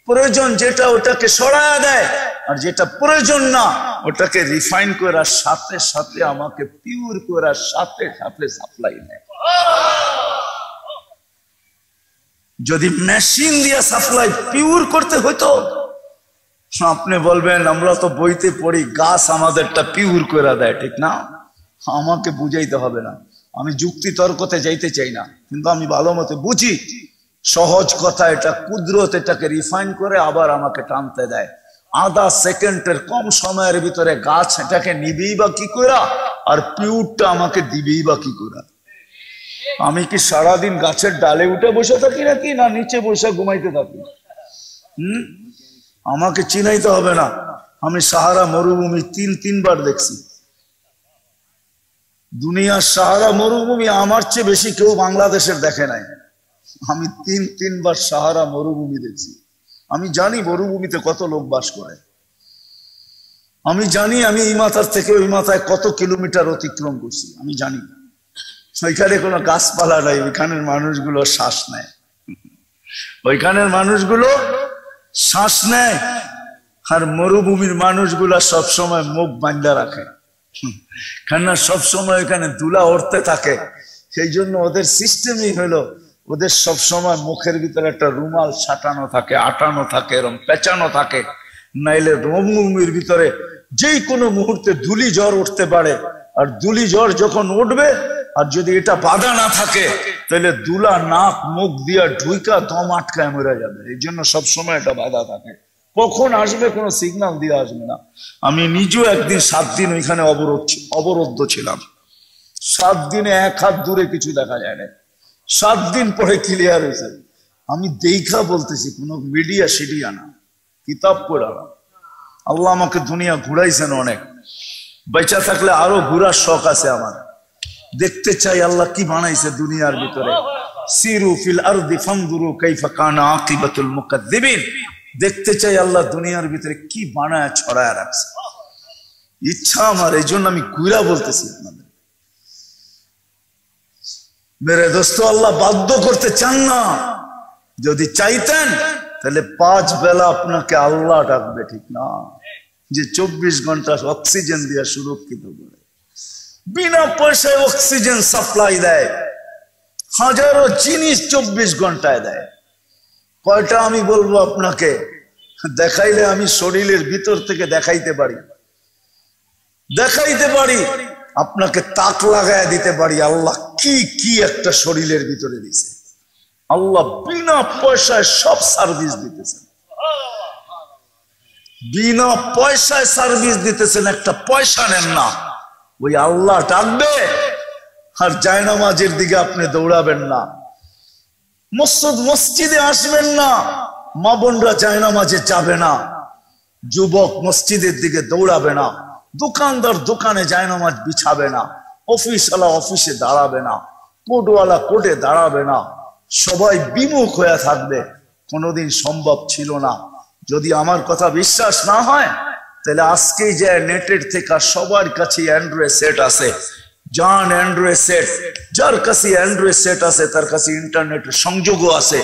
প্রয়োজন যেটা ওটাকে সরায়া দেয়, আর যেটা প্রয়োজন না ওটাকে রিফাইন করার সাথে সাথে আমাকে পিওর করার সাথে সাথে সাপ্লাই দেয়। যদি মেশিন দিয়ে সাপ্লাই পিওর করতে হইতো, আপনি বলবেন আমরা তো বইতে পড়ি গাছ আমাদেরটা পিওর করে দেয়, ঠিক না? আমাকে বুঝাইতে হবে না, আমি যুক্তি তর্কতে যাইতে চাই না, কিন্তু আমি ভালো মতো বুঝি সহজ কথা, এটা কুদরত এটাকে রিফাইন করে আবার আমাকে টানতে দেয়। আধা সেকেন্ডের কম সময়ের ভিতরে গাছ এটাকে নিবেই বা কি করে, আর পিউরটা আমাকে দিবেই বা কি করে। আমি কি সারাদিন গাছের ডালে উঠে বসে থাকি নাকি, না নিচে বসে ঘুমাইতে থাকি? আমাকে চিনাইতে হবে না, আমি সাহারা মরুভূমি তিনবার দেখছি। দুনিয়ার সাহারা মরুভূমি আমার চেয়ে বেশি কেউ বাংলাদেশের দেখে নাই। আমি তিনবার সাহারা মরুভূমি দেখছি। আমি জানি মরুভূমিতে কত লোক বাস করে, আমি জানি আমি এই মাথার থেকে ওই মাথায় কত কিলোমিটার অতিক্রম করছি, আমি জানি। ওইখানে কোনো গাছপালা নাই, ওইখানের মানুষগুলো শ্বাস নেয়, ওইখানের মানুষগুলো শ্বাস নেয়। আর মরুভূমির মানুষগুলা সবসময় মুখ বান্ধা রাখে, কেননা সবসময় এখানে ধুলা উঠতে থাকে। সেই জন্য ওদের সিস্টেমই হলো ওদের সবসময় মুখের ভিতরে একটা রুমাল সাটানো থাকে, আটানো থাকে, এরকম পেঁচানো থাকে, নাইলে মরুভূমির ভিতরে যেই কোনো মুহূর্তে ধুলি জ্বর উঠতে পারে। আর ধুলি জ্বর যখন উঠবে, আর যদি এটা বাধা না থাকে, তাহলে দুলা নাক মুখ দিয়া ঢুইকা দম আটকায় মরে যাবে। এই জন্য সবসময় এটা বাধা থাকে, কখন আসবে কোনো সিগন্যাল দিয়ে আসবে না। আমি নিজেও একদিন 7 দিন ওইখানে অবরুদ্ধ ছিলাম। 7 দিনে 1 হাত দূরে কিছু দেখা যায় না, 7 দিন পরে ক্লিয়ার হয়েছে। আমি দেখা বলতেছি, কোনো মিডিয়া সিডিয়া না, কিতাব পড়া। আল্লাহ আমাকে দুনিয়া ঘুরাইছেন অনেক, বেঁচে থাকলে আরো ঘুরার শখ আছে আমার। দেখতে চাই আল্লাহ কি বানাইছে দুনিয়ার ভিতরে। সিরু ফিল আরদি ফানজুরু কাইফা কানা আকিবাতুল মুকাদ্দিবিন। দেখতে চাই আল্লাহ দুনিয়ার ভিতরে কি বানায় ছড়ায় রাখছে। ইচ্ছা আমার, এই জন্য আমি ঘুরা বলতেছি আপনাদের। মেরে দোস্ত, আল্লাহ বাধ্য করতে চান না। যদি চাইতেন তাহলে 5 বেলা আপনাকে আল্লাহ ডাকবে, ঠিক না? যে 24 ঘন্টা অক্সিজেন দিয়ে সুরক্ষিত করে, বিনা পয়সায় অক্সিজেন সাপ্লাই দেয়, হাজারো জিনিস 24 ঘন্টায় দেয়। কয়টা আমি বলবো আপনাকে, দেখাইলে আমি শরীরের ভিতর থেকে দেখাইতে পারি, আপনাকে তাক লাগায় দিতে পারি আল্লাহ কি কি একটা শরীরের ভিতরে দিছে। আল্লাহ বিনা পয়সায় সব সার্ভিস দিতেছেন, বিনা পয়সায় সার্ভিস দিতেছেন, একটা পয়সা নেন না। ওই আল্লাহ ডাকবে আর জায়নামাজের দিকে আপনি দৌড়াবেন না, মসজিদে আসবেন না, মা বোনরা জায়নামাজে যাবে না, যুবক মসজিদের দিকে দৌড়াবে না, দোকানদার দোকানে জায়নামাজ বিছাবে না, অফিসওয়ালা অফিসে দাঁড়াবে না, কোর্টওয়ালা কোর্টে দাঁড়াবে না, সবাই বিমুখ হয়ে থাকবে। কোনোদিন সম্ভব ছিল না। যদি আমার কথা বিশ্বাস না হয়, তাহলে আজকেই যে নেটের থেকে সবার কাছে অ্যান্ড্রয়েড সেট আছে, যান অ্যান্ড্রয়েড সেট, যার কাছে অ্যান্ড্রয়েড সেট আছে তার কাছে ইন্টারনেটের সংযোগও আছে।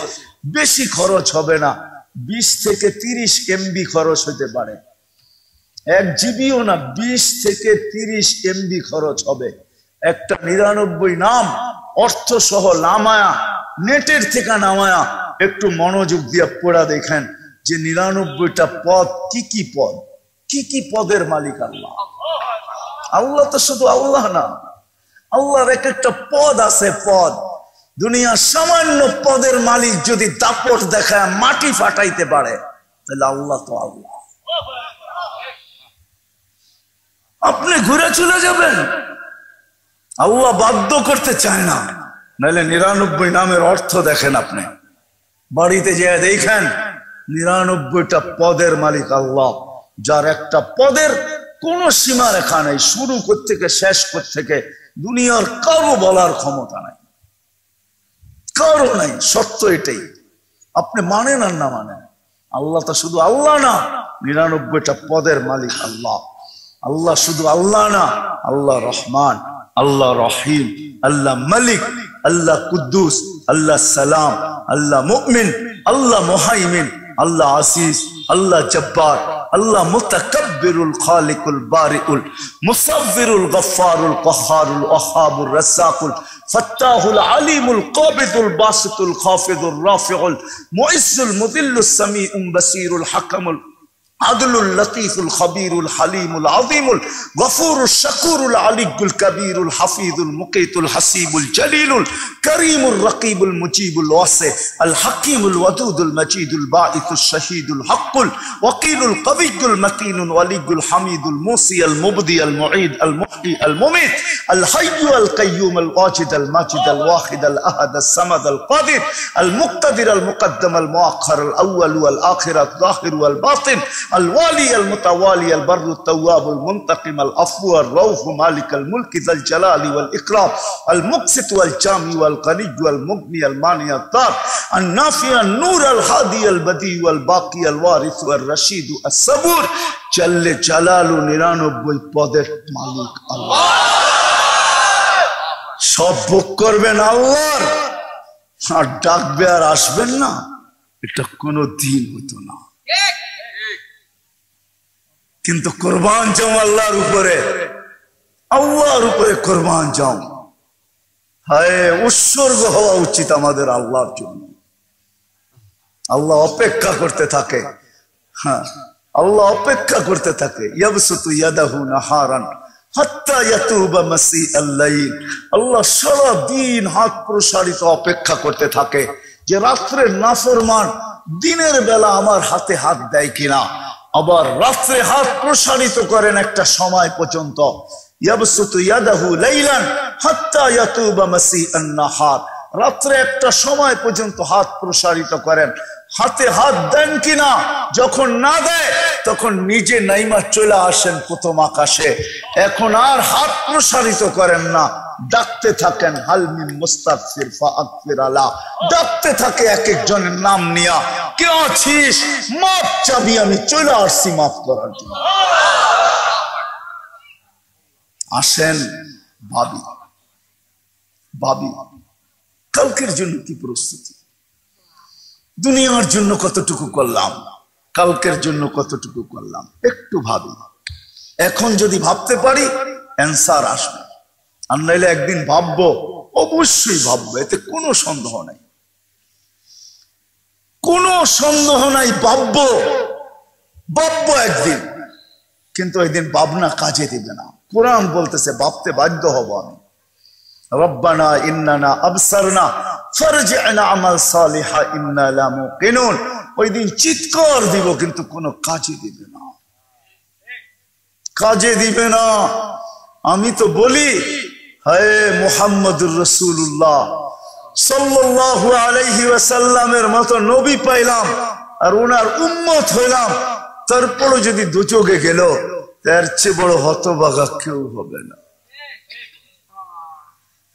বেশি খরচ হবে না, 20 থেকে 30 MB খরচ হতে পারে, 1 জিবিও না, 20 থেকে 30 MB খরচ হবে। একটা 99 নাম অর্থ সহ নামায়া, নেটের থেকে নামায়া একটু মনোযোগ দিয়ে পড়া দেখেন যে 99টা পদ কি কি পদ, কি কি পদের মালিক আল্লাহ। আল্লাহ তো শুধু আল্লাহ না, আল্লাহর এক একটা পদ আছে, পদ। দুনিয়ার সামান্য পদের মালিক যদি দাপট দেখায় মাটি ফাটাইতে পারে, তাহলে আল্লাহ তো আল্লাহ। আপনি ঘুরে চলে যাবেন, আল্লাহ বাধ্য করতে চায় না। নাহলে 99 নামের অর্থ দেখেন, আপনি বাড়িতে যেয়ে দেখেন 99টা পদের মালিক আল্লাহ, যার একটা পদের কোন সীমা রেখা নেই, শুরু করতে থেকে শেষ করতে থেকে দুনিয়ার কারো বলার ক্ষমতা নাই, কারো নাই। সত্য এটাই, আপনি মানেন আর না মানেন, আল্লাহ তো শুধু আল্লাহ না, 99টা পদের মালিক আল্লাহ। আল্লাহ শুধু আল্লাহ না, আল্লাহ রহমান, আল্লাহ রহিম, আল্লাহ মালিক, আল্লাহ কুদ্দুস, আল্লাহ সালাম, আল্লাহ মুমিন, আল্লাহ মুহাইমিন, আল্লাহ আসিস, আল্লাহ জব্বার, আল্লাহ মুতাকাব্বিরুল খালিকুল বারিউল মুসাব্বিরুল গফফারুল কহ্হারুল ওয়াহ্হাবুর রাসাকুল ফাত্তাহুল আলিমুল কাবিদুল বাসিতুল খাফিদুর রাফিউল মুইজ্জুল মুদিল্লুস সামিউল বাসিরুল হাকামুল আদলুল লতীফুল খবীরুল হালিমুল আযীমুল গফুরুশ শাকুরুল আলিয়্যুল কবীরুল হাফিজুল মুকীতুল হাসিবুল জলিলুল করিমুর রকিবুল মুজিবুল ওয়াসি আল হাকীমুল ওয়াদুদুল মজিদুল বাঈসুশ শহীদুল হকুল ওয়াকিলুল কবিয়্যুল মতিনুল ওয়ালিয়্যুল হামিদুল মুসি আল মুবদি আল মুঈদ আল মুহয়ি আল মুমীত আল হাইয়্যু আল কাইয়্যুম আল ওয়াজিদ আল মাজিদ আল ওয়াহিদ আল আহাদ আল সামাদ আল কাদির আল মুক্তাদির আল মুকদ্দম আল মুআখ্খার আল আউয়াল ওয়াল আখির আল যাহির ওয়াল বাতিন الوالي المتوالي البر التواب المنتقم العفو الرؤوف مالك الملك ذا الجلال والإكرام المقسط والجامع والغني والمغني المانع الضار النافع النور الهادي البديع والباقي الوارث والرشيد الصبور جل جلاله 99 পদের মালিক আল্লাহ সব ভোগ করবেন আল্লাহর আর ডাকবে আর আসবেন না এটা কোনো দিন হতো না কিন্তু কুরবান যাও আল্লাহর উপরে কুরবান যাও হায় উৎসর্গ হওয়া উচিত আমাদের আল্লাহর জন্য আল্লাহ অপেক্ষা করতে থাকে হ্যাঁ আল্লাহ অপেক্ষা করতে থাকে ইয়াবসুতু ইয়াদাহু নাহারান হাত্তা ইয়াতুবা মাসিআল লাইল আল্লাহ সারা দিন হাত প্রসারিত অপেক্ষা করতে থাকে যে রাত্রের নাফরমান দিনের বেলা আমার হাতে হাত দেয় কিনা আবার রাত্রে হাত প্রসারিত করেন একটা সময় পর্যন্ত ইয়াবসুতু ইয়াদাহু লাইলান হাত্তা ইয়াতুবা মাসিআন নাহার রাত্রে একটা সময় পর্যন্ত হাত প্রসারিত করেন হাতে হাত দেন কিনা যখন না দেয় তখন নিজে নাইমা চলে আসেন প্রথম আকাশে এখন আর হাত প্রসারিত করেন না ডাকতে থাকেন হাল মিন মুস্তাগফির ফাগফির আলা ডাকতে থাকে এক একজনের নাম নিয়া কে আছিস মাপ চাবি আমি চলে আসছি মাফ করার জন্য আসেন ভাবি ভাবি কালকের জন্য কি প্রস্তুতি দুনিয়ার জন্য কতটুকু করলাম কালকের জন্য কতটুকু করলাম একটু ভাবি এখন যদি ভাবতে পারি অ্যানসার আসবে আর নাইলে একদিন ভাববো অবশ্যই ভাববো এতে কোনো সন্দেহ নাই কোনো সন্দেহ নাই ভাববো একদিন কিন্তু একদিন ভাবনা কাজে দিবে না কোরআন বলতেছে ভাবতে বাধ্য হব আমি রব্বানা ইন্নানা আবসারনা ফারজি'না আমাল সালিহা ইন্না লা মুকিনুন ওই দিন চিৎকার দিব কিন্তু কোনো কাজে দিবে না আমি তো বলি হায় মুহাম্মদুর রাসূলুল্লাহ সাল্লাল্লাহু আলাইহি ওয়াসাল্লামের মতো নবী পাইলাম আর ওনার উম্মত হইলাম তারপরও যদি দুচোখে গেল তার চেয়ে বড় হতভাগা কেউ হবে না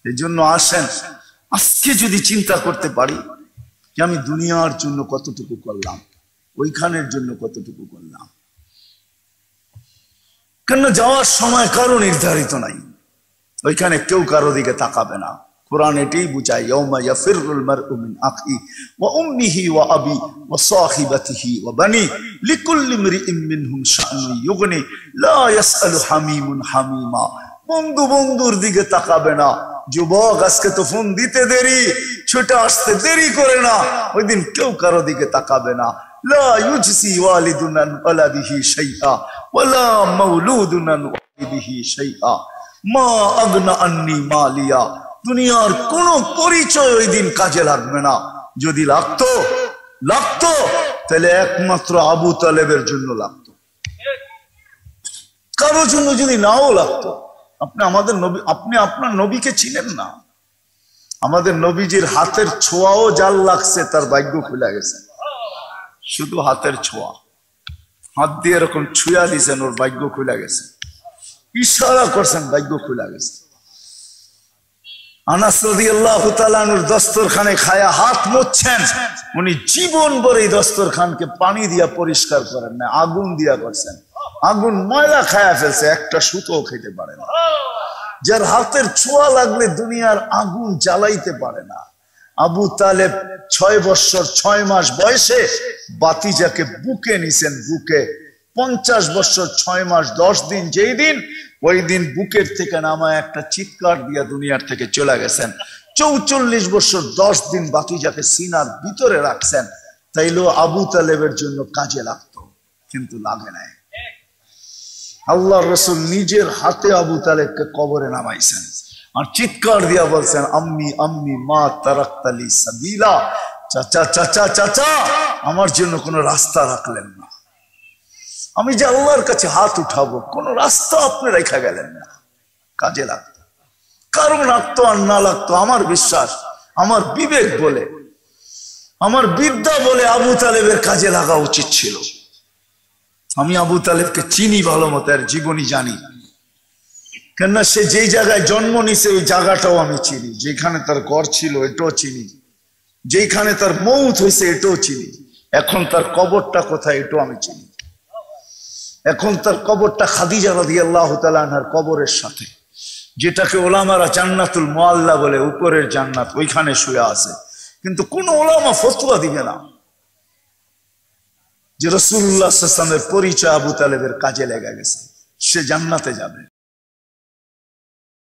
এই জন্য আসেন আজকে যদি চিন্তা করতে পারি যে আমি দুনিয়ার জন্য কতটুকু করলাম ওইখানের জন্য কতটুকু করলাম কেন যাওয়ার সময় কারো নির্ধারিত নাই ওইখানে কেউ কারো দিকে তাকাবে না কুরআন এটাই বুঝায় ইয়াউমা ইয়াফিরুল মারউ মিন আখি ওয়া উম্মিহি ওয়া আবি ওয়া সাহিবাতিহি ওয়া বানি লিকুল্লি ইমরিইন মিনহুম শা'নুন ইউগনি লা ইয়াসআলু হামিমুন হামিমা বন্ধু বন্ধুর দিকে তাকাবে না যুবক আজকে তো ফোন দিতে দেরি ছুটে আসতে দেরি করে না ওই দিন কেউ কারো দিকে তাকাবে না লা ইউজসি ওয়ালিদুন আন ওয়ালাদিহি শাইআ ওয়ালা মাউলুদুন আন ওয়ালিদিহি শাইআ মা আগনা আন্নি মালিয়া দুনিয়ার কোন পরিচয় ওই দিন কাজে লাগবে না যদি লাগতো তাহলে একমাত্র আবু তালেবের জন্য লাগতো কারোর জন্য যদি নাও লাগতো আপনি আপনার নবীকে চিনেন না আমাদের নবীজির হাতের ছোঁয়াও জাল লাগছে তার ভাগ্য খুলে গেছে শুধু হাতের ছোঁয়া হাত দিয়ে এরকম ছুঁয়া দিয়েছেন ওর ভাগ্য খুলে গেছে ইশারা করছেন ভাগ্য খুলে গেছে আনাস রাদিয়াল্লাহু তাআলা আনহুর দস্তরখানে খায়া হাত মুছছেন উনি জীবন ভর এই দস্তরখানকে পানি দিয়া পরিষ্কার করেন না আগুন দিয়া করছেন আগুন ময়লা খায়া ফেলছে একটা সুতো খেতে পারে না যার হাতের ছোঁয়া লাগলে দুনিয়ার আগুন জ্বালাইতে পারে না আবু তালেব 6 বছর 6 মাস বয়সে বাতিজাকে বুকে নিছেন বুকে 50 বছর 6 মাস 10 দিন যেই দিন ওই দিন বুকের থেকে নামায় একটা চিৎকার দিয়া দুনিয়ার থেকে চলে গেছেন 44 বছর 10 দিন বাতিজাকে সিনার ভিতরে রাখছেন তাইলেও আবু তালেবের জন্য কাজে লাগতো কিন্তু লাগে নাই। আল্লাহ রসুল নিজের হাতে আবু তালেবকে কবরে নামাইছেন আর চিৎকার দিয়া বলছেন, আম্মি আম্মি মা তারাক্তালি সাবিলা, চাচা চাচা চাচা আমার জন্য কোনো রাস্তা রাখলেন না। আমি যে আল্লাহর কাছে হাত উঠাবো, কোন রাস্তা আপনি রেখা গেলেন না। কাজে লাগতো, কারণ লাগতো আর না লাগতো, আমার বিশ্বাস, আমার বিবেক বলে, আমার বিদ্যা বলে আবু তালেবের কাজে লাগা উচিত ছিল। আমি আবু তালেবকে চিনি ভালো মতো, আর জীবনী জানি, কেননা সে যেই জায়গায় জন্ম নিছে ওই জায়গাটাও আমি চিনি, যেখানে তার ঘর ছিল এটাও চিনি, যেখানে তার মৌত হয়েছে এটাও চিনি, এখন তার কবরটা কোথায় এটাও আমি চিনি। এখন তার কবরটা খাদিজা রাদিয়াল্লাহু তাআলা আনহার কবরের সাথে, যেটাকে ওলামারা জান্নাতুল মুআল্লা বলে, উপরের জান্নাত, ওইখানে শুয়ে আছে। কিন্তু কোন ওলামা ফতোয়া দিবে না যে রাসূলুল্লাহ সাল্লাল্লাহু আলাইহি ওয়াসাল্লামের পরিচয় আবু তালেবের কাজে লেগে গেছে, সে জান্নাতে যাবে।